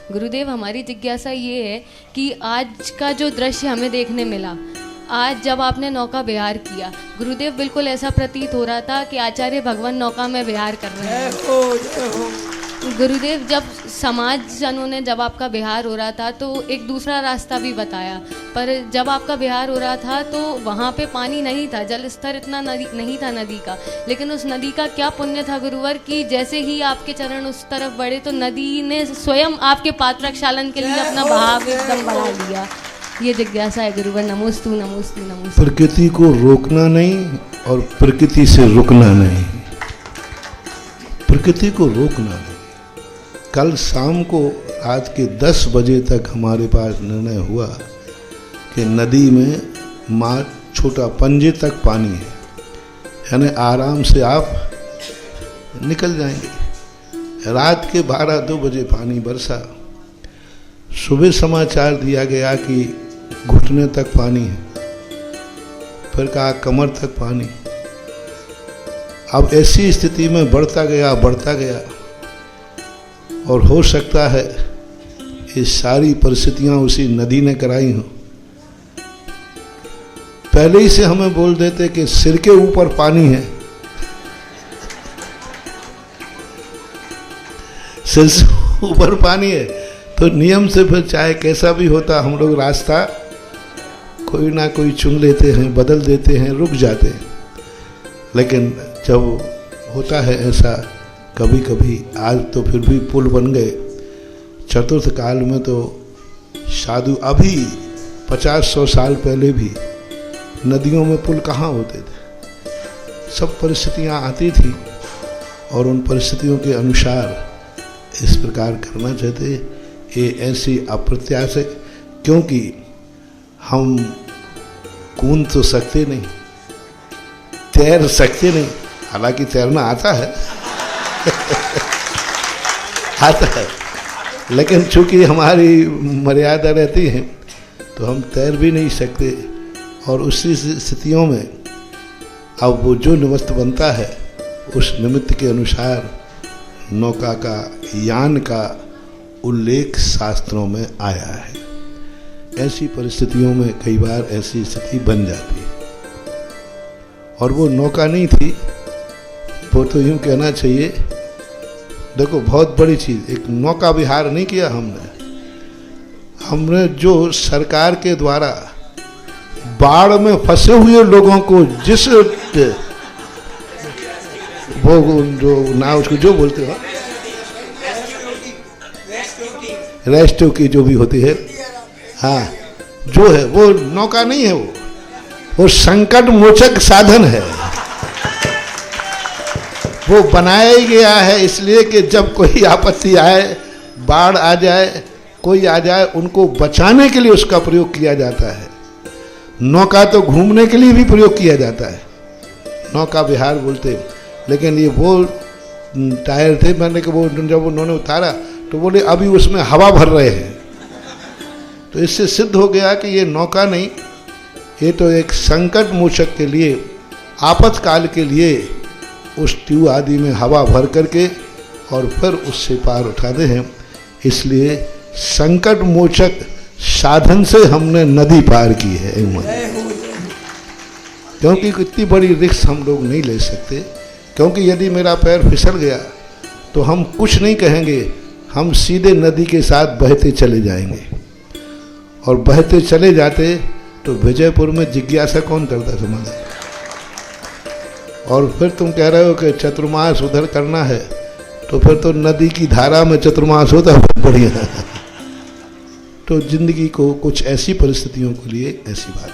गुरुदेव, हमारी जिज्ञासा ये है कि आज का जो दृश्य हमें देखने मिला, आज जब आपने नौका विहार किया, गुरुदेव, बिल्कुल ऐसा प्रतीत हो रहा था कि आचार्य भगवान नौका में विहार कर रहे हैं। गुरुदेव, जब समाज जनों ने जब आपका विहार हो रहा था तो एक दूसरा रास्ता भी बताया, पर जब आपका विहार हो रहा था तो वहाँ पे पानी नहीं था, जल स्तर इतना नहीं था नदी का, लेकिन उस नदी का क्या पुण्य था गुरुवर कि जैसे ही आपके चरण उस तरफ बढ़े तो नदी ने स्वयं आपके पात्र क्षालन के लिए अपना बहाव एकदम बढ़ा लिया। ये जिज्ञासा है गुरुवर। नमोस्तु नमोस्तु नमोस्तु। प्रकृति को रोकना नहीं और प्रकृति से रुकना नहीं, प्रकृति को रोकना नहीं। कल शाम को रात के 10 बजे तक हमारे पास निर्णय हुआ कि नदी में माँ छोटा पंजे तक पानी है, यानी आराम से आप निकल जाएंगे। रात के 12-2 बजे पानी बरसा। सुबह समाचार दिया गया कि घुटने तक पानी है, फिर कहा कमर तक पानी। अब ऐसी स्थिति में बढ़ता गया और हो सकता है ये सारी परिस्थितियां उसी नदी ने कराई हों। पहले ही से हमें बोल देते कि सिर के ऊपर पानी है, सिर से ऊपर पानी है, तो नियम से फिर चाहे कैसा भी होता हम लोग रास्ता कोई ना कोई चुन लेते हैं, बदल देते हैं, रुक जाते हैं। लेकिन जब होता है ऐसा कभी कभी, आज तो फिर भी पुल बन गए। चतुर्थ काल में तो साधु, अभी 50-100 साल पहले भी नदियों में पुल कहाँ होते थे। सब परिस्थितियाँ आती थी और उन परिस्थितियों के अनुसार इस प्रकार करना चाहते। ये ऐसी अप्रत्याशित, क्योंकि हम कूद तो सकते नहीं, तैर सकते नहीं, हालांकि तैरना आता है आता है, लेकिन चूंकि हमारी मर्यादा रहती है तो हम तैर भी नहीं सकते। और उसी स्थितियों में अब वो जो निमित्त बनता है उस निमित्त के अनुसार नौका का, यान का उल्लेख शास्त्रों में आया है। ऐसी परिस्थितियों में कई बार ऐसी स्थिति बन जाती है। और वो नौका नहीं थी, वो तो यूँ कहना चाहिए, देखो बहुत बड़ी चीज़, एक नौका विहार नहीं किया हमने जो सरकार के द्वारा बाढ़ में फंसे हुए लोगों को जिस वो जो ना उसको जो बोलते हो रेस्क्यू की जो भी होती है, हाँ, जो है वो नौका नहीं है, वो संकट मोचक साधन है। वो बनाया ही गया है इसलिए कि जब कोई आपत्ति आए, बाढ़ आ जाए, कोई आ जाए, उनको बचाने के लिए उसका प्रयोग किया जाता है। नौका तो घूमने के लिए भी प्रयोग किया जाता है, नौका विहार बोलते। लेकिन ये वो टायर थे, मैंने कि वो जब उन्होंने उतारा तो बोले अभी उसमें हवा भर रहे हैं। तो इससे सिद्ध हो गया कि ये नौका नहीं, ये तो एक संकट मोचक के लिए, आपातकाल के लिए उस ट्यूब आदि में हवा भर करके और फिर उससे पार उठाते हैं। इसलिए संकट मोचक साधन से हमने नदी पार की है। क्योंकि इतनी बड़ी रिस्क हम लोग नहीं ले सकते, क्योंकि यदि मेरा पैर फिसल गया तो हम कुछ नहीं कहेंगे, हम सीधे नदी के साथ बहते चले जाएंगे। और बहते चले जाते तो विजयपुर में जिज्ञासा कौन करता समाधान। और फिर तुम कह रहे हो कि चतुर्मास उधर करना है, तो फिर तो नदी की धारा में चतुर्मास होता है, बढ़िया। तो जिंदगी को कुछ ऐसी परिस्थितियों के लिए ऐसी बात